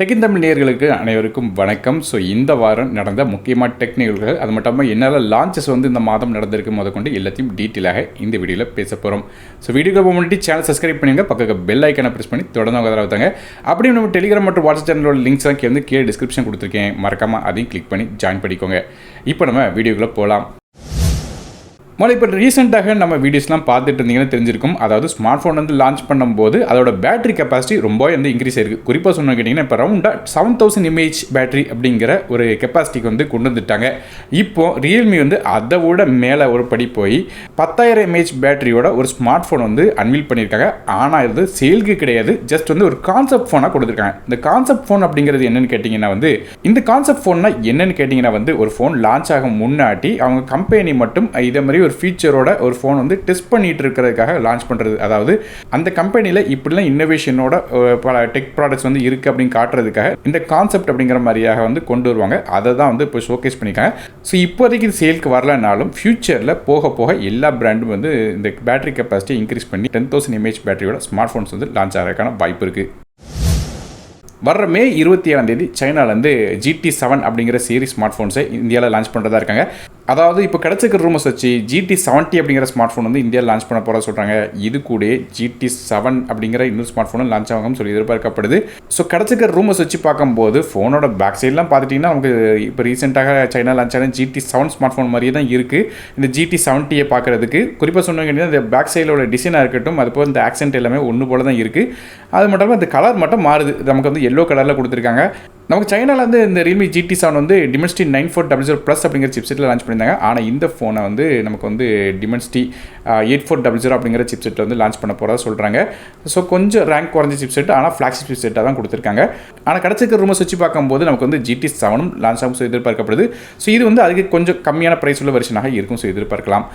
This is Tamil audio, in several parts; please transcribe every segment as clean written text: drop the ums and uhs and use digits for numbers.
டெக் இன் தமிழ் நேயர்களுக்கு அனைவருக்கும் வணக்கம். ஸோ இந்த வாரம் நடந்த முக்கியமான டெக் நிகழ்வுகள், அது மட்டும் இல்லாமல் என்னெல்லாம் லான்ச்சஸ் இந்த மாதம் நடந்திருக்கு முதற்கொண்டு எல்லாத்தையும் டீட்டெயிலாக இந்த வீடியோவில் பேச போகிறோம். ஸோ வீடியோக்கு முன்னாடி சேனல் சப்ஸ்கிரைப் பண்ணுங்க, பக்கத்தில் பெல் ஐக்கனை ப்ரெஸ் பண்ணி தொடர்ந்து ஆதரவு. அப்படியே நம்ம டெலிகிராம் மற்றும் வாட்ஸ்அப் சேனலோட லிங்க்ஸ் தான் கீழே டிஸ்கிரிப்ஷன் கொடுத்துருக்கேன், மறக்காமல் அதையும் கிளிக் பண்ணி ஜாயின் பண்ணிக்கோங்க. இப்போ நம்ம வீடியோக்குள்ளே போகலாம். இப்போ ரீசெண்டாக நம்ம வீடியோஸ்லாம் பார்த்துட்டு இருந்தீங்கன்னா தெரிஞ்சிருக்கும். அதாவது ஸ்மார்ட் ஃபோன் லான்ச் பண்ணும்போது அதோட பேட்டரி கெப்பாசிட்டி ரொம்ப இன்க்ரீஸ் ஆயிருக்கு. குறிப்பாக சொன்ன கேட்டிங்கன்னா இப்போ ரவுண்டாக 7000 mAh பேட்டரி அப்படிங்கிற ஒரு கெப்பாசிட்டிக்கு கொண்டு வந்துட்டாங்க. இப்போ ரியல்மி அதை விட மேலே ஒரு படி போய் 10000 mAh பேட்டரியோட ஒரு ஸ்மார்ட் ஃபோன் அன்வீல் பண்ணியிருக்காங்க. ஆனால் இது சேல்க்கு கிடையாது, ஜஸ்ட் ஒரு கான்செப்ட் ஃபோனாக கொடுத்துருக்காங்க. இந்த கான்செப்ட் ஃபோன் அப்படிங்கிறது என்னன்னு கேட்டிங்கன்னா இந்த கான்செப்ட் ஃபோன்னா என்னன்னு கேட்டிங்கன்னா ஒரு ஃபோன் லான்ச் ஆகும் முன்னாடி அவங்க கம்பெனி மட்டும் இதே மாதிரி ஒரு ஃபீச்சரோட ஒரு ஃபோன் டெஸ்ட் பண்ணிட்டு இருக்கிறதுக்காக லான்ச் பண்ணுறது. அதாவது அந்த கம்பெனியில் இப்படிலாம் இன்னோவேஷனோட பல டெக் ப்ராடக்ட்ஸ் இருக்குது அப்படின்னு காட்டுறதுக்காக இந்த கான்செப்ட் அப்படிங்கிற மாதிரியாக கொண்டு வருவாங்க. அதை தான் இப்போ ஷோகேஸ் பண்ணியிருக்காங்க. ஸோ இப்போதைக்கு இது சேல்க்கு வரலனாலும் ஃபியூச்சரில் போக போக எல்லா பிராண்டும் இந்த பேட்டரி கெப்பாசிட்டி இன்க்ரீஸ் பண்ணி 10000 mAh பேட்டரியோட ஸ்மார்ட் ஃபோன்ஸ் லான்ச் ஆகிறதுக்கான வாய்ப்பு இருக்குது. வர்ற மே 27 சைனாலேருந்து GT7 அப்படிங்கிற சீரிஸ் ஸ்மார்ட் ஃபோன்ஸை இந்தியாவில் லான்ச் பண்ணுறதா இருக்காங்க. அதாவது இப்போ கிடச்சிருக்கிற ரூமர்ஸ் வச்சு GT70 அப்படிங்கிற ஸ்மார்ட் ஃபோன் இந்தியாவில் லான்ச் பண்ண போகிறதா சொல்கிறாங்க. இது கூட GT7 அப்படிங்கிற இன்னொரு ஸ்மார்ட் ஃபோனும் லான்ச் ஆகும்னு சொல்லி எதிர்பார்க்கப்படுது. ஸோ கிடச்சிருக்கிற ரூமர்ஸ் வச்சு பார்க்கும்போது ஃபோனோட பேக் சைட்லாம் பார்த்துட்டிங்கன்னா நமக்கு இப்போ ரீசெண்டாக சைனா லான்ச் ஆன GT7 ஸ்மார்ட் ஃபோன் மாதிரியே தான் இருக்குது. இந்த GT70 பார்க்குறதுக்கு குறிப்பாக சொன்னாங்க இந்த பேக் சைடோட டிசைனாக இருக்கட்டும், அது போல் இந்த ஆக்சென்ட் எல்லாமே ஒன்று போல தான் இருக்குது. அது மட்டும் இல்லாமல் இந்த கலர் மட்டும் மாறுது. நமக்கு எல்லோ கலரில் கொடுத்துருக்காங்க. நமக்கு சைனாவில் இந்த Realme GT7 Dimensity 9400+ அப்படிங்கிற சிப்செட்டில் லான்ச் பண்ணியிருந்தாங்க. ஆனால் இந்த ஃபோனை நமக்கு Dimensity 8400 அப்படிங்கிற சிப்செட்டில் லான்ச் பண்ண போகிறதா சொல்கிறாங்க. ஸோ கொஞ்சம் ரேங்க் குறைஞ்ச சிப்செட், ஆனால் ஃப்ளாக்ஷிப் சிப்செட்டாக தான் கொடுத்துருக்காங்க. ஆனால் கிடச்சிருக்க ரூமர்ஸ் வச்சு பார்க்கும்போது நமக்கு GT7 லான்ச் ஆகும் எதிர்பார்க்கப்படுது. ஸோ இது அதுக்கு கொஞ்சம் கம்மியான ப்ரைஸ் உள்ள வெர்ஷனாக இருக்கும். ஸோ எதிர்பார்க்கலாம்.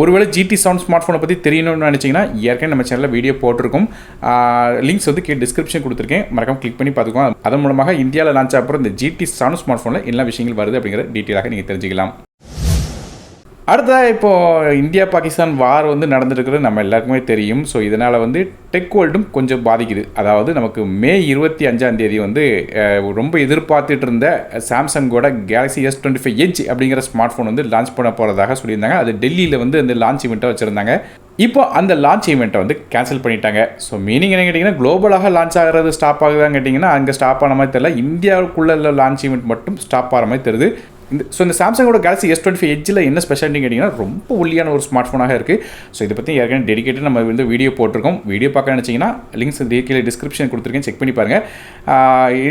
ஒருவேளை GT7 ஸ்மார்ட் ஃபோனை பற்றி தெரியணும்னு நினச்சிங்கன்னா ஏற்கனவே நம்ம சேனலில் வீடியோ போட்டிருக்கோம். லிங்க்ஸ் டிஸ்கிரிப்ஷன் கொடுத்துருக்கேன், மறக்காம கிளிக் பண்ணி பார்த்துக்கோங்க. அதன் மூலமாக இந்தியாவில் லான்ச் அப்புறம் இந்த GT7 ஸ்மார்ட் ஃபோனில் என்ன விஷயங்கள் வருது அப்படிங்கிற டீட்டெயிலாக நீங்கள் தெரிஞ்சுக்கலாம். அடுத்ததாக இப்போது இந்தியா பாகிஸ்தான் வார் நடந்துருக்கிறது நம்ம எல்லாருக்குமே தெரியும். ஸோ இதனால் டெக் வேர்ல்டும் கொஞ்சம் பாதிக்குது. அதாவது நமக்கு மே 25 ரொம்ப எதிர்பார்த்துட்டு இருந்த சாம்சங்கோட Galaxy S25 Edge அப்படிங்கிற ஸ்மார்ட் ஃபோன் லான்ச் பண்ண போகிறதாக சொல்லியிருந்தாங்க. அது டெல்லியில் அந்த லான்ச் ஈவெண்ட்டை வச்சுருந்தாங்க. இப்போ அந்த லான்ச் ஈவெண்ட்டை கேன்சல் பண்ணிட்டாங்க. ஸோ மீனிங் என்ன கேட்டிங்கன்னா குளோபலாக லான்ச் ஆகிறது ஸ்டாப் ஆகுதான்னு கேட்டிங்கன்னா அங்கே ஸ்டாப் ஆன மாதிரி தெரியல. இந்தியாவுக்குள்ள லான்ச் ஈவெண்ட் மட்டும் ஸ்டாப் ஆகிற மாதிரி தெரியுது. இந்த சாம்சங்கோட Galaxy S25 Edgeல என்ன ஸ்பெஷாலிட்டி கேட்டிங்கன்னா ரொம்ப ஒல்லியான ஒரு ஸ்மார்ட் ஃபோனாக இருக்குது. ஸோ இதை பற்றி ஏற்கனவே டெடிகேட்டட் நம்ம வீடியோ போட்டிருக்கோம். வீடியோ பார்க்க நினச்சிங்கன்னா லிங்க்ஸ் கீழே டிஸ்கிரிப்ஷன் கொடுத்துருக்கேன், செக் பண்ணி பாருங்கள்.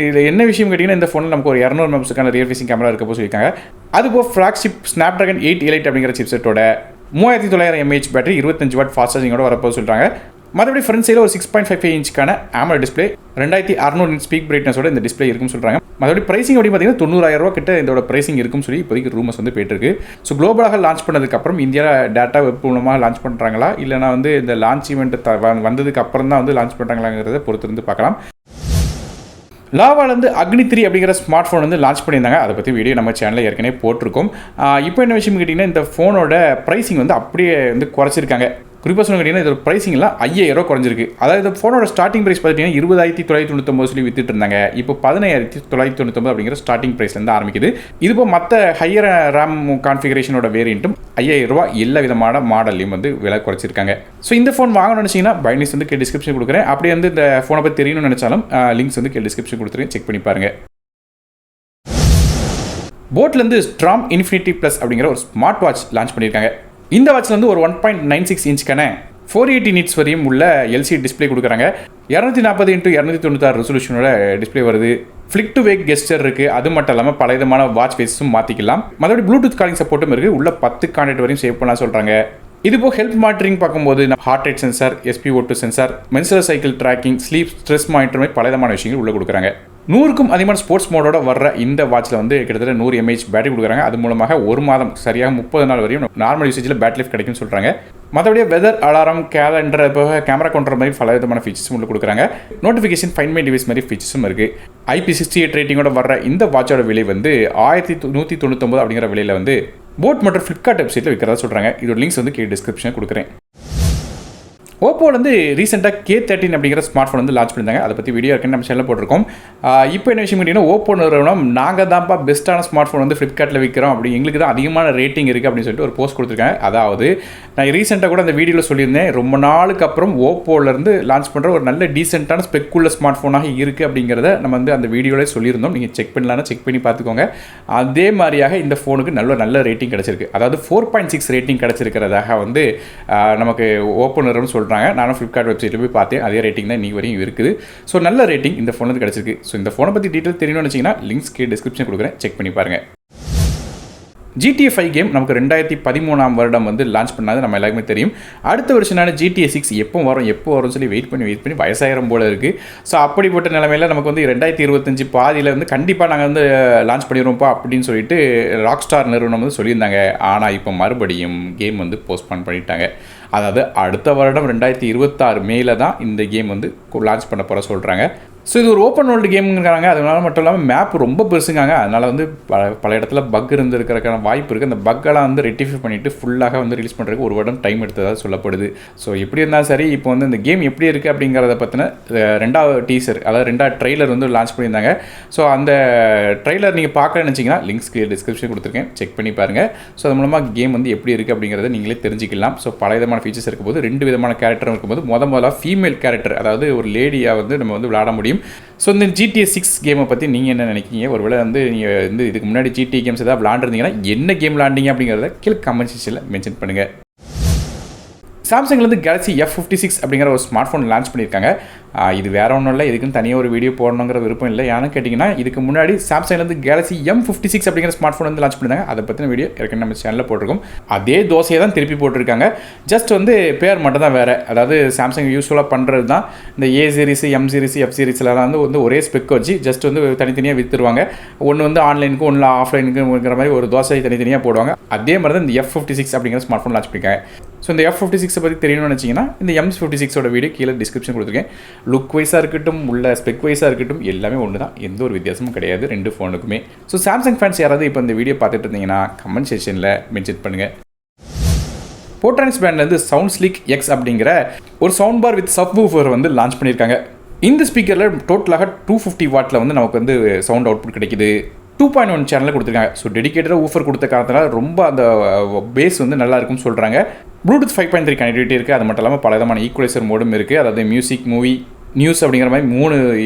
இதில் என்ன விஷயம் கேட்டிங்கன்னா இந்த ஃபோனில் நமக்கு ஒரு 200 மெகாபிக்சலுக்கான ரியர் ஃபேசிங் கேமரா இருக்க போது சொல்லியிருக்காங்க. அதுபோல் ஃப்ளாக்ஷிப் Snapdragon 8 Elite அப்படிங்கிற சிப்செட்டோட 3900 mAh பேட்டரி 25 வாட் ஃபாஸ்ட் சார்ஜிங்கோட வரப்போது சொல்கிறாங்க. மற்றபடி ஃப்ரண்ட் சைடில் ஒரு 6.55 இன்ச்சுக்கான AMOLED டிஸ்பிளே 2600 ஸ்பீக் பிரைட்னஸோட இந்த டிஸ்பிளே இருக்குன்னு சொல்கிறாங்க. மற்றபடி பிரைசிங் அப்படி பார்த்தீங்கன்னா 90000 ரூபா கிட்ட இதோட பிரைசிங் இருக்குன்னு சொல்லி இப்போதைக்கு ரூமர்ஸ் போயிட்டு இருக்கு. ஸோ குளோபலாக லான்ச் பண்ணதுக்கப்புறம் இந்தியாவில் டேட்டா வெப் மூலமாக லான்ச் பண்ணுறாங்களா இல்லைனா இந்த லான்ச் ஈவெண்ட் வந்ததுக்கு அப்புறம் தான் லான்ச் பண்ணுறாங்களாங்கிறத பொறுத்திருந்து பார்க்கலாம். லாவாலேருந்து அக்னி 3 அப்படிங்கிற ஸ்மார்ட் ஃபோன் லான்ச் பண்ணியிருந்தாங்க. அதை பற்றி வீடியோ நம்ம சேனலில் ஏற்கனவே போட்டிருக்கோம். இப்போ என்ன விஷயம் கேட்டிங்கன்னா இந்த ஃபோனோட ப்ரைசிங் அப்படியே குறைச்சிருக்காங்க. குறிப்பாக சொன்ன கேட்டிங்கன்னா இதோட ப்ரைசிங்லாம் 5000 ரூபா குறைஞ்சிருக்கு. அதாவது இந்த ஃபோனோட ஸ்டார்டிங் ப்ரைஸ் பார்த்தீங்கன்னா 20999 சொல்லி வித்துட்டு இருந்தாங்க. இப்போ 11999 அப்படிங்கிற ஸ்டார்டிங் ப்ரைஸ்லேருந்து ஆரம்பிக்குது. இதுபோல் மற்ற ஹையர் ரேம் கான்ஃபிகரேஷனோட வேரியண்ட்டும் 5000 ரூபா எல்லா விதமான மாடல்லையும் விலை குறைச்சிருக்காங்க. ஸோ இந்த ஃபோன் வாங்கணும்னு நினச்சிங்கன்னா பைனிஸ் டிஸ்கிரிப்ஷன் கொடுக்குறேன். அப்படியே இந்த ஃபோனை பற்றி தெரியணும்னு நினச்சாலும் லிங்க்ஸ் டிஸ்கிரிப்ஷன் கொடுத்துருக்கேன், செக் பண்ணி பாருங்கள். போட்லேருந்து ஸ்ட்ராம் இன்ஃபினிட்டி ப்ளஸ் அப்படிங்கிற ஒரு ஸ்மார்ட் வாட்ச் லான்ச் பண்ணியிருக்காங்க. இந்த வாட்சில் ஒரு 1.96 இன்ச்சுக்கான 480 நிட்ஸ் வரையும் உள்ள LCD டிஸ்பிளே கொடுக்குறாங்க. 240x296 ரெசல்யூஷனோட டிஸ்பிளே வருது. ஃப்ளிக் டு வேக் கெஸ்டர் இருக்குது. அது மட்டும் இல்லாமல் பல விதமான வாட்ச் ஃபேஸும் மாற்றிக்கலாம். மற்றபடி ப்ளூடூத் காலிங் சப்போர்ட்டும் இருக்குது. உள்ள 10 கான்டாக்ட் வரையும் சேவ் பண்ணலாம் சொல்கிறாங்க. இதுபோல் ஹெல்த் மானிட்டரிங் பார்க்கும்போது heart rate sensor, SpO2 sensor, menstrual cycle tracking, sleep stress monitor மாதிரி பல விதமான விஷயங்கள் உள்ளே கொடுக்குறாங்க. 100க்கும் அதிகமான ஸ்போர்ட்ஸ் மோடோட வர்ற இந்த வாட்சில் கிட்டத்தட்ட 100 mAh பேட்டரி கொடுக்குறாங்க. அது மூலமாக ஒரு மாதம் சரியாக 30 நாள் வரையும் நார்மல் யூசேஜில் பேட்டரி லைஃப் கிடைக்கும்னு சொல்கிறாங்க. மற்றபடி வெதர் அலாரம், கேலண்டர், போக கேமரா கண்ட்ரோல் மாதிரி பல விதமான ஃபீச்சர்ஸும் உள்ள கொடுக்குறாங்க. நோட்டிஃபிகேஷன், ஃபைண்ட் மை டிவைஸ் மாதிரி ஃபீச்சர்ஸும் இருக்குது. IP68 ரேட்டிங்கோட வர்ற இந்த வாட்சோட விலை 1199 அப்படிங்கிற விலையில் போட் மற்றும் ஃப்ளிப்கார்ட் வெப்சைட்டில் விற்கிறதா சொல்கிறாங்க. இதோட லிங்க்ஸ் கீழே டிஸ்கிரிப்ஷனில் கொடுக்குறேன். ஓப்போலேருந்து ரீசெண்டாக K13 அப்படிங்கிற ஸ்மார்ட் ஃபோன் வந்து லான்ச் பண்ணியிருந்தாங்க. அதை பற்றி வீடியோ இருக்குன்னு நம்ம சேனலில் போட்டிருக்கோம். இப்போ என்ன விஷயம் கேட்டிங்கன்னா, ஓப்போ நிறுவனம் நாங்கள் தான்ப்பா பெஸ்ட்டான ஸ்மார்ட் ஃபோன் வந்து ஃப்ளிப்கார்ட்டில் விற்கிறோம், அப்படி எங்களுக்கு தான் அதிகமான ரேட்டிங் இருக்குது அப்படின்னு சொல்லிட்டு ஒரு போஸ்ட் கொடுத்துருக்காங்க. அதாவது நான் ரீசெண்டாக கூட அந்த வீடியோவில் சொல்லியிருந்தேன், ரொம்ப நாளுக்கு அப்புறம் ஓப்போலேருந்து லான்ச் பண்ணுற ஒரு நல்ல டீசெண்டான ஸ்பெக்குள்ள ஸ்மார்ட் ஃபோனாக இருக்குது அப்படிங்கிறத நம்ம வந்து அந்த வீடியோவில் சொல்லியிருந்தோம். நீங்கள் செக் பண்ணலான்னா செக் பண்ணி பார்த்துக்கோங்க. அதே மாதிரியாக இந்த ஃபோனுக்கு நல்ல ரேட்டிங் கிடச்சிருக்கு. அதாவது 4.6 ரேட்டிங் கிடச்சிருக்கிறதாக வந்து நமக்கு ஓப்போ நிறுவனம் சொல்கிறாங்க. நானும் ஃப்ளிப்கார்ட் வெப்சைட்டில் போய் பார்த்தேன். அதே ரேட்டிங் தான் இன்னைக்கு வரையும் இருக்குது. ஸோ நல்ல ரேட்டிங் இந்த ஃபோன் வந்து கிடச்சிருக்கு. ஸோ இந்த ஃபோனை பற்றி டீட்டெயில் தெரியணும்னு வச்சிங்கன்னா லிங்க்ஸ்க்கு டிஸ்கிரிப்ஷன் கொடுக்குறேன், செக் பண்ணி பாருங்கள். GTA 5 கேம் நமக்கு 2013ஆம் வருடம் வந்து லான்ச் பண்ணாது நம்ம எல்லாருக்குமே தெரியும். அடுத்த வருஷனான GTA 6 எப்போ வரும்னு சொல்லி வெயிட் பண்ணி வயசாயிரம் போல இருக்குது. ஸோ அப்படிப்பட்ட நிலைமையில் நமக்கு வந்து 2025 பாதியில் வந்து கண்டிப்பாக நாங்கள் வந்து லான்ச் பண்ணிடுவோம்ப்பா அப்படின்னு சொல்லிட்டு ராக்ஸ்டார் நிறுவனம் வந்து சொல்லியிருந்தாங்க. ஆனால் இப்போ மறுபடியும் கேம் வந்து போஸ்ட்பான் பண்ணிட்டாங்க. அதாவது அடுத்த வருடம் 2026 மேல தான் இந்த கேம் வந்து லான்ச் பண்ண போகிற சொல்கிறாங்க. ஸோ இது ஒரு ஓப்பன் வேர்ல்டு கேமுங்கிறாங்க. அதனால மட்டும் இல்லாமல் மேப் ரொம்ப பெருசுங்காங்க. அதனால் வந்து பல இடத்துல பக் இருந்திருக்கிறதுக்கான வாய்ப்பு இருக்குது. அந்த பக்கெல்லாம் வந்து ரெக்டிஃபை பண்ணிவிட்டு ஃபுல்லாக வந்து ரிலீஸ் பண்ணுறதுக்கு ஒரு வருடம் டைம் எடுத்ததாக சொல்லப்படுது. ஸோ எப்படி இருந்தாலும் சரி, இப்போ வந்து இந்த கேம் எப்படி இருக்குது அப்படிங்கிறத பற்றின ரெண்டாவது டீசர், அதாவது ரெண்டாவது ட்ரெய்லர் வந்து லான்ச் பண்ணியிருந்தாங்க. ஸோ அந்த ட்ரெய்லர் நீங்கள் பார்க்கணும்னு நினச்சிங்கன்னா லிங்க்ஸ்க்கு டிஸ்கிரிப்ஷன் கொடுத்துருக்கேன், செக் பண்ணி பாருங்கள். ஸோ அது மூலமாக கேம் வந்து எப்படி இருக்குது அப்படிங்கிறத நீங்களே தெரிஞ்சிக்கலாம். ஸோ பல விதமான ஃபீச்சர்ஸ் இருக்கும்போது 2 விதமான கேரக்டரும் இருக்கும்போது முதல்ல ஃபீமேல் கேரக்டர், அதாவது ஒரு லேடியாக வந்து நம்ம வந்து விளையாட முடியும். ஸோ இந்த GTA 6 கேமை பற்றி நீங்கள் என்ன நினைக்கிங்க? ஒருவேளை வந்து நீங்கள் வந்து இதுக்கு முன்னாடி GTA கேம்ஸ் ஏதாவது விளாண்டுருந்தீங்கன்னா என்ன கேம் விளாண்டிங்க அப்படிங்கிறத கீழே கமெண்ட் செக்ஷனில் மென்ஷன் பண்ணுங்கள். சாம்சங்லேருந்து Galaxy F56 அப்படிங்கிற ஒரு ஸ்மார்ட் ஃபோன் லான்ச் பண்ணியிருக்காங்க. இது வேறு ஒன்றும் இல்லை, இதுக்குன்னு தனியாக ஒரு வீடியோ போடணுங்கிற விருப்பம் இல்லை. ஏன்னு கேட்டிங்கன்னா, இதுக்கு முன்னாடி சாம்சங்லேருந்து Galaxy M56 அப்படிங்கிற ஸ்மார்ட் ஃபோன் வந்து லான்ச் பண்ணியிருந்தாங்க. அதை பற்றின வீடியோ ஏற்கனவே நம்ம சேனலில் போட்டிருக்கோம். அதே தோசையை தான் திருப்பி போட்டிருக்காங்க. ஜஸ்ட் வந்து பேர் மட்டும் தான் வேறு. அதாவது சாம்சங் யூஸ்ஃபுல்லாக பண்ணுறது தான் இந்த A series, M series, F சீரிஸ்லாம் வந்து ஒரே ஸ்பெக் வச்சு ஜஸ்ட் வந்து தனித்தனியாக விற்றுருவாங்க. ஒன்று வந்து ஆன்லைனுக்கு, ஒன்று ஆஃப்லைனுக்குங்கிற மாதிரி ஒரு தோசை தனித்தனியாக போடுவாங்க. அதே மாதிரி தான் இந்த F56 அப்படிங்கிற ஸ்மார்ட் ஃபோன் லான்ச் பண்ணியிருக்காங்க. ஸோ இந்த F56 பற்றி தெரியணும்னு நினச்சிங்கன்னா இந்த M56ஓட வீடியோ கீழே டிஸ்கிரிப்ஷன் கொடுத்துருக்கேன். லுக் வைஸாக இருக்கட்டும், உள்ள ஸ்பெக் வைஸாக இருக்கட்டும், எல்லாமே ஒன்று தான். எந்த ஒரு வித்தியாசமும் கிடையாது 2 ஃபோனுக்குமே. ஸோ சாம்சங் ஃபேன்ஸ் யாராவது இப்போ இந்த வீடியோ பார்த்துட்டு இருந்தீங்கன்னா கமெண்ட் செக்ஷனில் மென்ஷன் பண்ணுங்கள். Portronics பிராண்ட்லேருந்து SoundSlick X அப்படிங்கிற ஒரு சவுண்ட் பார் வித் சப்வூஃபர் வந்து லான்ச் பண்ணியிருக்காங்க. இந்த ஸ்பீக்கரில் டோட்டலாக 250 வாட்டில் வந்து நமக்கு வந்து சவுண்ட் அவுட்புட் கிடைக்குது. 2.1 சேனலில் கொடுத்துருக்காங்க. ஸோ டெடிகேட்டடாக ஊஃபர் கொடுத்த காரணத்தினால ரொம்ப அந்த பேஸ் வந்து நல்லா இருக்குன்னு சொல்கிறாங்க. ப்ளூடூத் 5.3 கனெக்டிவிட்டி இருக்குது. அது மட்டும் இல்லாமல் பல விதமான ஈக்குவலைசர் மோடும் இருக்குது. அதாவது மியூசிக், மூவி, நியூஸ் அப்படிங்கிற மாதிரி 3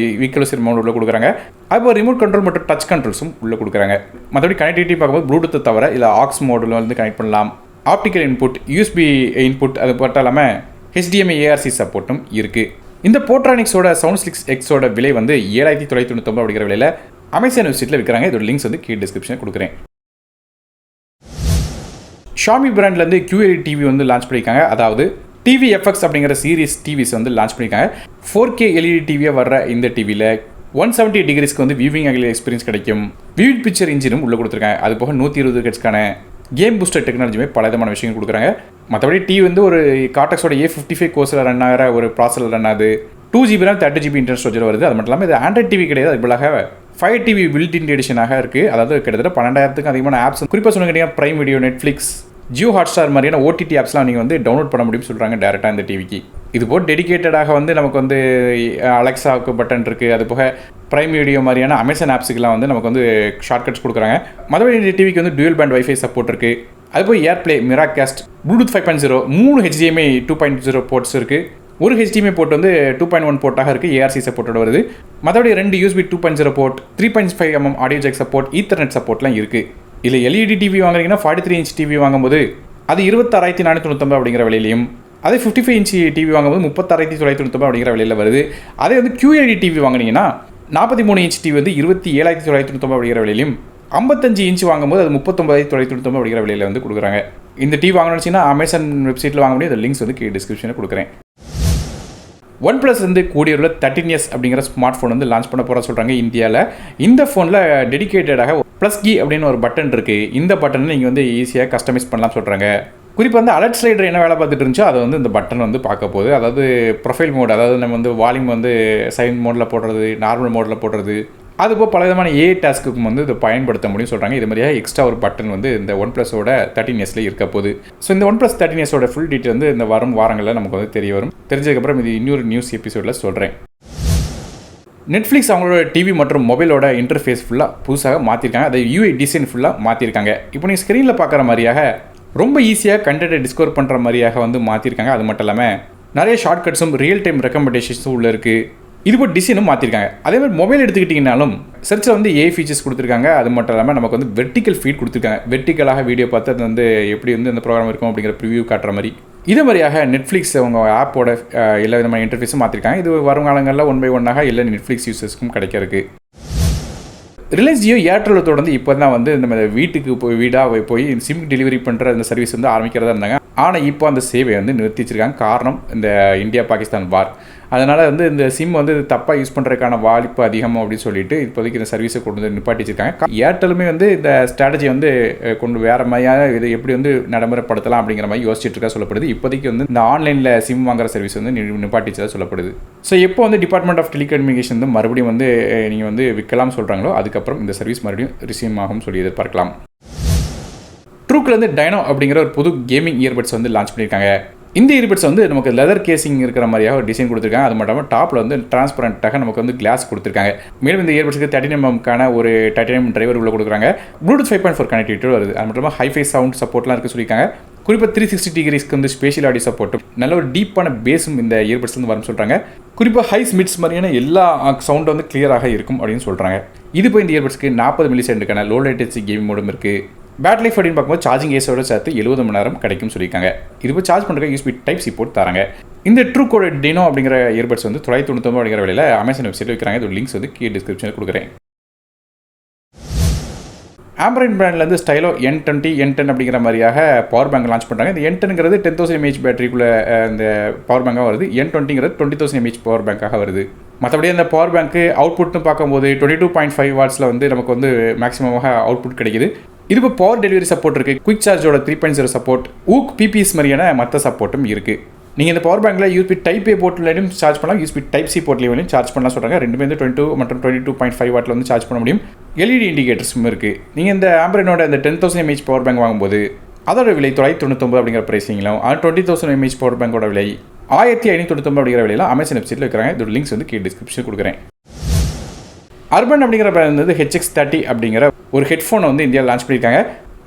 ஈக்குவலைசர் மோட் உள்ள கொடுக்குறாங்க. அப்போ ரிமோட் கண்ட்ரோல் மற்றும் டச் கண்ட்ரோல்ஸும் உள்ளே கொடுக்குறாங்க. மற்றபடி கனெக்டிவிட்டி பார்க்கும்போது ப்ளூடூத்தை தவிர இல்லை ஆக்ஸ் மோடில் வந்து கனெக்ட் பண்ணலாம். ஆப்டிக்கல் இன்புட், USB இன்புட், அது மட்டும் இல்லாமல் HDMI ARC சப்போர்ட்டும் இருக்குது. இந்த போட்ரானிக்ஸோட SoundSlick Xோட விலை வந்து 7,999 அப்படிங்கிற விலையில் அமேசான் வெப்சைட்டில் விற்கிறாங்க. இதோட லிங்க்ஸ் வந்து கீழே டிஸ்கிரிப்ஷனில் கொடுக்குறேன். Xiaomi பிராண்ட்லேருந்து QLED TV வந்து லான்ச் பண்ணியிருக்காங்க. அதாவது FX அப்படிங்கிற சீரிஸ் டிவிஸ் வந்து லான்ச் பண்ணியிருக்காங்க. 4K LED டிவியாக வர்ற இந்த டிவியில் 170 டிகிரிஸ்க்கு வந்து வியூவிங் ஆங்கிள் எக்ஸ்பீரியன்ஸ் கிடைக்கும். விவிட் பிக்சர் இன்ஜினும் உள்ளே கொடுத்துருக்காங்க. அது போக 120 ஹெர்ட்ஸ்க்கான கேம் பூஸ்டர் டெக்னாலஜியுமே பல விதமான விஷயங்கள் கொடுக்குறாங்க. மற்றபடி டிவி வந்து ஒரு கார்டெக்ஸோட A55 கோர்ஸில் ரன் ஆகிற ஒரு ப்ராசஸில் ரன் ஆகுது. 2GB RAM 30GB internal storage வருது. அது மட்டும் இல்லாமல் இது ஆண்ட்ராய்ட் டிவி கிடையாது, அது பதிலாக Fire TV பில்ட்-இன் எடிஷனாக இருக்குது. அதாவது கிட்டத்தட்ட 12,000க்கும் அதிகமான ஆப்ஸ், குறிப்பாக சொன்ன கேட்டிங்கன்னா prime video, Netflix, Jio Hotstar மாதிரியான OTT ஆப்ஸ்லாம் நீங்கள் வந்து டவுன்லோட் பண்ண முடியும்னு சொல்கிறாங்க டேரெக்டாக இந்த டிவிக்கு. இது போல் டெடிகேட்டடாக வந்து நமக்கு வந்து அலெக்ஸாவுக்கு பட்டன் இருக்குது. அது போக பிரைம் வீடியோ மாதிரியான அமேசான் ஆப்ஸுக்கெலாம் வந்து நமக்கு வந்து ஷார்ட்கட்ஸ் கொடுக்குறாங்க. மற்றபடி இந்த டிவிக்கு வந்து டூயல் பேண்ட் வைஃபை சப்போர்ட் இருக்குது. அது போய் AirPlay, Miracast, Bluetooth 5.0, 3 HDMI 2.0 ports இருக்குது. ஒரு HDMI போர்ட் வந்து 2.1 போர்ட்டாக இருக்குது, ARC சப்போர்ட்டோட வருது. மற்றபடி 2 USB 2.0 port, 3.5mm audio jack support, ethernet சப்போர்ட்லாம் இருக்குது. இதில் LED டிவி வாங்குறீங்கன்னா 43 இன்ச் டிவி வாங்கும்போது அது 26,499 அப்படிங்கிற விலையிலையும், அதே 55 இன்ச் டிவி வாங்கும்போது 36,999 அப்படிங்கிற விலையில் வருது. அதே வந்து QLED டிவி வாங்குனீங்கன்னா 43 இன்ச் டிவி வந்து 27,999 அப்படிங்கிற விலையிலையும், 55 இன்ச் வாங்கும்போது அது 39,999 அப்படிங்கிற விலையில் வந்து கொடுக்குறாங்க. இந்த டிவி வாங்கணும்னு வச்சிங்கன்னா அமேசான் வெப்சைட்டில் வாங்க முடியும். அந்த லிங்க்ஸ் வந்து கீழே டிஸ்கிரிப்ஷனில் கொடுக்குறேன். OnePlus வந்து கூடியுள்ள 13s அப்படிங்கிற ஸ்மார்ட் ஃபோன் வந்து லான்ச் பண்ண போகிறா சொல்கிறாங்க இந்தியாவில். இந்த ஃபோனில் டெடிகேட்டடாக ப்ளஸ் கீ அப்படின்னு ஒரு பட்டன் இருக்குது. இந்த பட்டனை நீங்கள் வந்து ஈஸியாக கஸ்டமைஸ் பண்ணலாம் சொல்கிறாங்க. குறிப்பாக வந்து அலர்ட் ஸ்லைடர் என்ன வேலை பார்த்துட்டு இருந்துச்சோ அதை வந்து இந்த பட்டன் வந்து பார்க்க போகுது. அதாவது ப்ரொஃபைல் மோட், அதாவது நம்ம வந்து வால்யூம் வந்து சைலண்ட் மோடில் போடுறது, நார்மல் மோடில் போடுறது, அதுபோல் பல விதமான ஏஐ டாஸ்க்குக்கும் வந்து இதை பயன்படுத்த முடியும்னு சொல்கிறாங்க. இது மாதிரியாக எக்ஸ்ட்ரா ஒரு பட்டன் வந்து இந்த OnePlusஓட 13sல இருக்க போகுது. ஸோ இந்த OnePlus 13sஓட ஃபுல் டீட்டெயில் வந்து இந்த வரும் வாரங்களில் நமக்கு வந்து தெரிய வரும். தெரிஞ்சதுக்கப்புறம் இது இன்னொரு நியூஸ் எபிசோடில் சொல்கிறேன். நெட்ஃப்ளிக்ஸ் அவங்களோட டிவி மற்றும் மொபைலோட இன்டர்ஃபேஸ் ஃபுல்லாக புதுசாக மாற்றிருக்காங்க. அதை UI டிசைன் ஃபுல்லாக மாற்றிருக்காங்க. இப்போ நீங்கள் ஸ்க்ரீனில் பார்க்குற மாதிரியாக ரொம்ப ஈஸியாக கண்டென்ட்டை டிஸ்கவர் பண்ணுற மாதிரியாக வந்து மாற்றிருக்காங்க. அது மட்டும் இல்லாமல் நிறைய ஷார்ட்கட்ஸும் ரியல் டைம் ரெக்கமெண்டேஷன்ஸும் உள்ளே இருக்குது. இதுபோல் டிசைனும் மாற்றிருக்காங்க. அதே மாதிரி மொபைல் எடுத்துக்கிட்டிங்கனாலும் சர்ச்சில் வந்து ஏஐ ஃபீச்சர்ஸ் கொடுத்துருக்காங்க. அது மட்டும் இல்லாமல் நமக்கு வந்து வெர்டிக்கல் ஃபீட் கொடுத்துருக்காங்க. வெர்டிக்கலாக வீடியோ பார்த்து அது வந்து எப்படி வந்து அந்த ப்ரோக்ராம் இருக்கும் அப்படிங்கிற ப்ரிவியூ காட்டுற மாதிரி. இதே மாதிரியாக நெட்ஃப்ளிக்ஸ் அவங்க ஆப்போட எல்லா விதமான இன்டர்ஃபேஸும் மாற்றிருக்காங்க. இது வருங்காலங்களில் 1 by 1 எல்லா நெட்ஃப்ளிக்ஸ் யூசர்ஸ்க்கும் கிடைக்கிறதுக்கு. ரிலையன்ஸ் ஜியோ ஏர்டெல் தொடர்ந்து இப்போ தான் வந்து இந்த வீட்டுக்கு வீடாக போய் சிம் டெலிவரி பண்ணுற அந்த சர்வீஸ் வந்து ஆரம்பிக்கிறதா இருந்தாங்க. ஆனால் இப்போ அந்த சேவையை வந்து நிறுத்தி வச்சிருக்காங்க. காரணம் இந்த இந்தியா பாகிஸ்தான் வார். அதனால் வந்து இந்த சிம் வந்து தப்பாக யூஸ் பண்ணுறதுக்கான வாய்ப்பு அதிகம் அப்படின்னு சொல்லிட்டு இப்போதைக்கு இந்த சர்வீஸை கொண்டு வந்து நிப்பாட்டி வச்சிருக்காங்க. ஏர்டெலுமே வந்து இந்த ஸ்ட்ராட்டஜி வந்து கொண்டு வேறு மாதிரியாக இது எப்படி வந்து நடைமுறைப்படுத்தலாம் அப்படிங்கிற மாதிரி யோசிச்சுட்டு இருக்கா சொல்லப்படுது. இப்போதைக்கு வந்து இந்த ஆன்லைனில் சிம் வாங்குற சர்வீஸ் வந்து நிப்பாட்டிச்சதாக சொல்லப்படுது. ஸோ எப்போ வந்து டிபார்ட்மெண்ட் ஆஃப் டெலிகம்யூனிகேஷன் வந்து மறுபடியும் வந்து நீங்கள் வந்து விற்கலாம் சொல்கிறாங்களோ அதுக்கப்புறம் இந்த சர்வீஸ் மறுபடியும் ரிசீவ் ஆகும் சொல்லி எதிர்பார்க்கலாம். ட்ரூக்லேருந்து டைனோ அப்படிங்கிற ஒரு புது கேமிங் இயர்பட்ஸ் வந்து லான்ச் பண்ணியிருக்காங்க. இந்த இயர்பட்ஸ் வந்து நமக்கு லெதர் கேசிங் இருக்கிற மாதிரியாக ஒரு டிசைன் கொடுத்துருக்காங்க. அது மட்டும் இல்லாமல் டாப்பில் வந்து டிரான்ஸ்பரண்ட்டாக நமக்கு வந்து கிளாஸ் கொடுத்துருக்காங்க. மேலும் இந்த இயர்பட்ஸுக்கு 13mm ஒரு டைட்டானியம் டிரைவர் உள்ள கொடுக்குறாங்க. ப்ளூடூத் 5.4 கனெக்டிவிட்டி வருது. அது மட்டும் இல்லாமல் ஹைஃபை சவுண்ட் சப்போர்ட்லாம் இருக்குது சொல்லியிருக்காங்க. குறிப்பாக 360 டிகிரிஸ்க்கு வந்து ஸ்பேஷியல் ஆடியோ சப்போர்ட்டும் நல்ல ஒரு டீப்பான பேஸும் இந்த இயர்பட்ஸ் வந்து வரும்னு சொல்கிறாங்க. குறிப்பாக ஹைஸ் மிட்ஸ் மாதிரியான எல்லா சவுண்டும் வந்து கிளியராக இருக்கும் அப்படின்னு சொல்கிறாங்க. இது போய் இந்த இயர்பட்ஸ்க்கு 40 மில்லிசெகண்டுக்கான லோ லேட்டன்சி கேமிங் மோடும் இருக்குது. பேட்டரி லைஃப் அப்படின்னு பார்க்கும்போது சார்ஜிங் ஏஸோட சேர்த்து 70 மணி நேரம் கிடைக்கும் சொல்லியிருக்காங்க. இது போய் சார்ஜ் பண்ணுறதுக்கு USB Type-C போர்ட் தராங்க. இந்த ட்ரூக்கோட டினோ அப்படிங்கிற இயர்பட்ஸ் வந்து 999 அப்படிங்கிற விலையில் அமேசான் வெப்சைட்டில் வைக்கிறாங்க. இது லிங்க்ஸ் வந்து கீழே டிஸ்கிரிப்ஷனில் கொடுக்குறேன். Ambrane பிராண்ட்லேருந்து ஸ்டைலோ N20 N10 அப்படிங்கிற மாதிரியாக பவர் பேங்க் லான்ச் பண்ணுறாங்க. இந்த N10ங்கிறது 10,000 mAh பேட்டரிக்குள்ளே இந்த பவர் பேங்காக வருது. N20ங்கிறது 20,000 mAh பவர் பேங்காக வருது. மற்றபடி அந்த பவர் பேங்க்கு அவுட்புட்னு பார்க்கும்போது 22.5 வாட்ஸில் வந்து நமக்கு வந்து மேக்ஸிமமாக அவுட்புட் கிடைக்குது. இது இப்போ பவர் டெலிவரி சப்போர்ட் இருக்குது. குயிக் சார்ஜோட 3.0 சப்போர்ட், ஊக் PPS மாதிரியான மற்ற சப்போர்ட்டும் இருக்குது. நீங்கள் இந்த பவர் பேங்கில் USB Type-A போர்ட்லையும் சார்ஜ் பண்ணலாம், USB Type-C போர்ட்லையும் சார்ஜ் பண்ணலாம் சொல்கிறாங்க. ரெண்டுமே வந்து 22 மற்றும் 22.5 வாட்டில் வந்து சார்ஜ் பண்ண முடியும். LED இண்டிகேட்டர்ஸும் இருக்குது. நீங்கள் இந்த Ambraneோட இந்த 10,000 mAh பவர் பேங்க் வாங்கும்போது அதோட விலை 999 அப்படிங்கிற ப்ரைஸிங்களும் 20,000 mAh பவர் பேங்கோட விலை 1599 அப்படிங்கிற விலையில் அமேசான் வெப்சைட்டில் வைக்கிறாங்க. இதோட லிங்க்ஸ் வந்து கீழே டிஸ்கிரிப்ஷன் கொடுக்குறேன். அர்பன் அப்படிங்கிற பிராண்ட் வந்து HX30 அப்படிங்கிற ஒரு ஹெட்ஃபோனை வந்து இந்தியாவில் லான்ச் பண்ணியிருக்காங்க.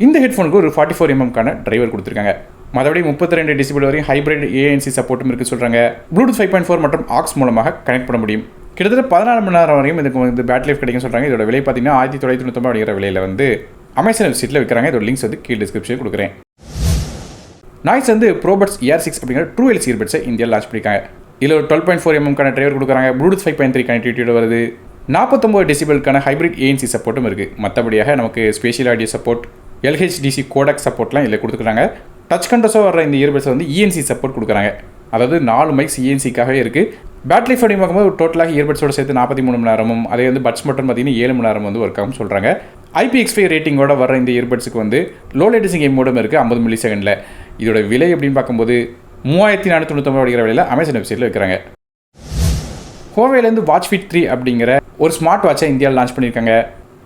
இந்த ஹெட்ஃபோனுக்கு ஒரு 44mm டிரைவர் கொடுத்துருக்காங்க. மற்றபடி 32 டெசிபிள் வரையும் ஹைப்ரிட் ANC சப்போர்ட்டும் இருக்குது சொல்கிறாங்க. ப்ளூடூத் 5.4 மற்றும் ஆக்ஸ் மூலமாக கனெக்ட் பண்ண முடியும். கிட்டத்தட்ட 14 மணி நேரம் வரையும் இதுக்கு வந்து பேட்டரி லைஃப் கிடைக்கும் சொல்கிறாங்க. இதோட விலை பார்த்தீங்கன்னா 1999 அப்படிங்கிற விலையில் வந்து அமேசான் வெப்சைட்டில் வைக்கிறாங்க. இதோட லிங்க்ஸ் வந்து கீழே டிஸ்கிரிப்ஷன் கொடுக்குறேன். நாய்ஸ் வந்து ப்ரோபட்ஸ் ER6 அப்படிங்கிற ட்ரூ எல்ஸ் இயர்பட்ஸை இந்தியாவில் லான்ச் பண்ணியிருக்காங்க. இதில் ஒரு 12.4mm டிரைவர் கொடுக்குறாங்க. ப்ளூடூத் 5.3 கனெக்டிவிட்டியோட வருது. 49 டெசிபிளுக்கான ஹைப்ரிட் ANC சப்போர்ட்டும் இருக்குது. மற்றபடியாக நமக்கு spatial audio support, LHDC codec சப்போர்ட்லாம் இதில் கொடுத்துருக்காங்க. டச் கண்ட்ரோஸாக வர இந்த இயர்பட்ஸ் வந்து ENC சப்போர்ட் கொடுக்குறாங்க. அதாவது 4 மைக்ஸ் ENC-க்காகவே இருக்குது. பேட்டரி லைஃப் அப்படின்னு பார்க்கும்போது டோட்டலாக இயர்பட்ஸோட சேர்த்து 43 மணி நேரமும், அதே வந்து பட்ஸ் மட்டும் பார்த்தீங்கன்னா 7 மணி நேரம் வந்து ஒர்க் ஆகும் சொல்கிறாங்க. IPX5 ரேட்டிங்கோட வர இந்த இயர்பட்ஸுக்கு வந்து லோ லேட்டன்சி கேம் மோடும் இருக்குது 50 மில்லிசெகண்டில். இதோட விலை அப்படின்னு பார்க்கும்போது 3499 அப்படிங்கிற விலையில் அமேசான் வெப்சைட்டில் வைக்கிறாங்க. Huaweiலேருந்து வாட்ச் ஃபிட் 3 அப்படிங்கிற ஒரு ஸ்மார்ட் வாட்சை இந்தியாவில் லான்ச் பண்ணியிருக்காங்க.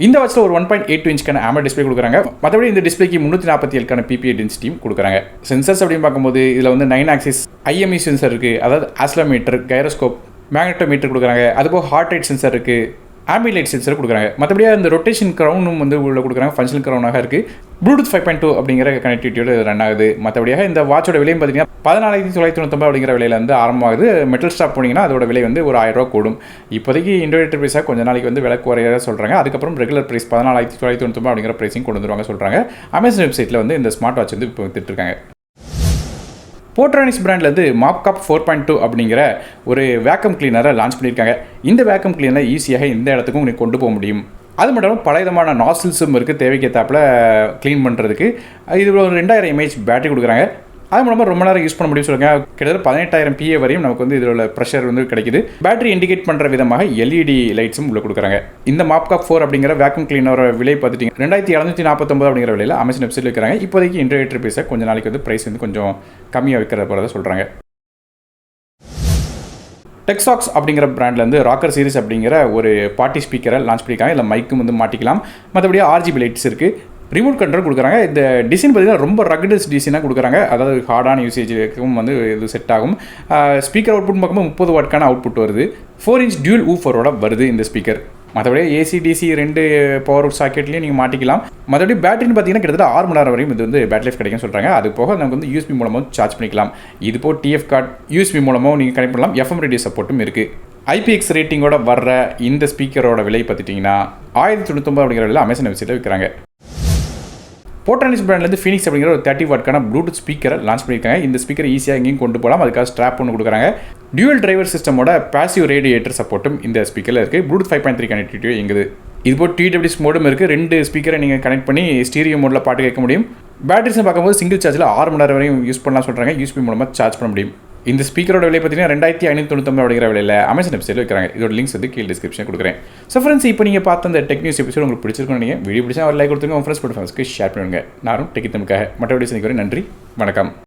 இந்த வாட்சில் ஒரு 1.82 இன்ச்க்கான AMOLED டிஸ்பிளே கொடுக்குறாங்க. மற்றபடி இந்த டிஸ்பிளேக்கு 347க்கான PPI டென்சிட்டியும் கொடுக்குறாங்க. சென்சர்ஸ் அப்படின்னு பார்க்கும்போது இதில் வந்து 9 ஆக்சிஸ் IME சென்சர் இருக்குது. அதாவது ஆஸ்லோமீட்டர், கைரோஸ்கோப், மேக்னட்டோமீட்டர் கொடுக்குறாங்க. அதுபோக ஹார்ட் ரேட் சென்சர் இருக்குது, ஆம்பியன்ட் லைட் சென்சர் கொடுக்குறாங்க. மற்றபடி அந்த ரொட்டேஷன் க்ரௌனும் வந்து உள்ள கொடுக்குறாங்க. ஃபங்க்ஷனல் க்ரௌனாக இருக்குது. ப்ளூடூத் 5.2 அப்படிங்கிற கனெக்டிவிட்டியோட ரன் ஆகுது. மற்றபடியாக இந்த வாட்சோட விலையும் பார்த்தீங்கன்னா 14,999 அப்படிங்கிற விலையில் வந்து ஆரம்பமாகுது. மெட்டல் ஸ்டாப் போனீங்கன்னா அதோட விலை வந்து ஒரு 1000 ரூபா கூடும். இப்போதைக்கு இன்டர்நெட் ப்ரைஸாக கொஞ்ச நாளைக்கு வந்து விலை குறையாக சொல்கிறாங்க. அதுக்கப்புறம் ரெகுலர் ப்ரைஸ் 14,999 அப்படிங்கிற ப்ரைஸிங் கொண்டு வந்துருவாங்க சொல்கிறாங்க. அமேசான் வெப்சைட்டில் வந்து இந்த ஸ்மார்ட் வாட்ச் வந்து இப்போ வித்துட்ருக்காங்க. Portronics பிராண்ட்லேருந்து மாப்காப் 4.2 அப்படிங்கிற ஒரு வேக்கம் கிளீனரை லான்ச் பண்ணியிருக்காங்க. இந்த வேக்கம் கிளீனர் ஈஸியாக இந்த இடத்துக்கும் உங்களுக்கு கொண்டு போக முடியும். அது மட்டும் இல்லாமல் பல விதமான நாசில்ஸும் இருக்குது தேவைக்கேற்றாப்பில் க்ளீன் பண்ணுறதுக்கு. இது ஒரு 2000 mAh பேட்டரி கொடுக்குறாங்க. அது மூலமாக ரொம்ப நேரம் யூஸ் பண்ண முடியும் சொல்லுங்கள். கிட்டத்தட்ட 18,000 PA வரையும் நமக்கு வந்து இதில் உள்ள ப்ரெஷர் வந்து கிடைக்குது. பேட்டரி இண்டிகேட் பண்ணுற விதமாக LED லைட்ஸும் உள்ள கொடுக்குறாங்க. இந்த மாப்காப் 4 அப்படிங்கிற வேக்கம் கிளீனரோட விலை பார்த்துட்டிங்க 2749 அப்படிங்கிற விலையில் அமேசான் வெப்சைட்டில் வைக்கிறாங்க. இப்போதைக்கு இன்டர்நெட் ப்ரைஸை கொஞ்சம் நாளைக்கு வந்து ப்ரைஸ் வந்து கொஞ்சம் கம்மியாக வைக்கிற போகிறத சொல்கிறாங்க. டெக்ஸாக்ஸ் அப்படிங்கிற பிராண்ட்லேருந்து ராக்கர் சீரிஸ் அப்படிங்கிற ஒரு பார்ட்டி ஸ்பீக்கரை லான்ச் பண்ணியிருக்காங்க. இல்லை மைக்கும் வந்து மாட்டிக்கலாம். மற்றபடி RGB லைட்ஸ் இருக்குது. ரிமோட் கண்ட்ரோல் கொடுக்குறாங்க. இந்த டிசைன் பார்த்திங்கன்னா ரொம்ப ரகடஸ் டிசைனாக கொடுக்குறாங்க. அதாவது ஹார்டான யூசேஜுக்கும் வந்து இது செட் ஆகும். ஸ்பீக்கர் அவுட்புட் பார்க்கும்போது 30 வாட்க்கான அவுட்புட் வருது. 4 இன்ச் டியூல் ஊஃபரோட வருது இந்த ஸ்பீக்கர். மற்றபடி AC DC 2 பவர் சாக்கெட்லேயும் நீங்கள் மாட்டிக்கலாம். மற்றபடி பேட்டரின்னு பார்த்தீங்கன்னா கிட்டத்தட்ட 6 மணி நேரம் வரையும் இது வந்து பேட்டரி லைஃப் கிடைக்கும்னு சொல்கிறாங்க. அது போக நமக்கு வந்து USB மூலமாக சார்ஜ் பண்ணிக்கலாம். இது போக TF கார்டு USB மூலமாக நீங்கள் கனெக்ட் பண்ணலாம். FM ரேடியோ சப்போர்ட்டும் இருக்குது. IPX ரேட்டிங்கோட வர்ற இந்த ஸ்பீக்கரோட விலை பார்த்துட்டிங்கன்னா 1099 அப்படிங்கிற விலை அமேசான் வெப்சைட்டில் விற்கிறாங்க. Portronics பிராண்ட்லேருந்து ஃபீனிக்ஸ் அப்படிங்கிற ஒரு 30 வாட்க்கான ப்ளூடூத் ஸ்பீக்கரை லான்ச் பண்ணியிருக்காங்க. இந்த ஸ்பீக்கர் ஈஸியாக எங்கேயும் கொண்டு போகலாம். அதுக்காக ஸ்ட்ராப் ஒன்று கொடுக்குறாங்க. டியூவல் டிரைவர் சிஸ்டமோட பாசிவ் ரேடியேட்டர் சப்போர்ட்டும் இந்த ஸ்பீக்கரில் இருக்குது. ப்ளூடூத் 5.3 கனெக்டிவிட்டி எங்குது. இதுபோல் TWS மோடும் இருக்குது. 2 ஸ்பீக்கரை நீங்கள் கனெக்ட் பண்ணி ஸ்டீரியோ மோடில் பாட்டு கேட்க முடியும். பேட்டரிஸை பார்க்கும்போது சிங்கிள் சார்ஜில் 6 மணி நேரம் வரையும் யூஸ் பண்ணலாம் சொல்கிறாங்க. USB மூலமாக சார்ஜ் பண்ண முடியும். இந்த ஸ்பீக்கரோட விலை பார்த்தீங்கன்னா 2599 அப்படிங்கிற விலையில் அமேசான் வெப்சைட்டில் வைக்கிறாங்க. இதோட லிங்க்ஸ் வந்து கீழே டிஸ்கிரிப்ஷன் கொடுக்குறேன். ஸோ ஃப்ரெண்ட்ஸ், இப்போ நீங்கள் பார்த்த அந்த டெக் நியூஸ் எபிசோட் உங்களுக்கு பிடிச்சிருக்கணும். நீங்கள் வீடியோ பிடிச்சா ஒரு லைக் கொடுத்துருங்க. உங்கள் ஃப்ரெண்ட்ஸ் ஃப்ரெண்ட்ஸ்க்கு ஷேர் பண்ணுங்கள். நானும் டெக் தமிழுக்காக மற்ற வீடியோ சந்திக்கிறேன். நன்றி, வணக்கம்.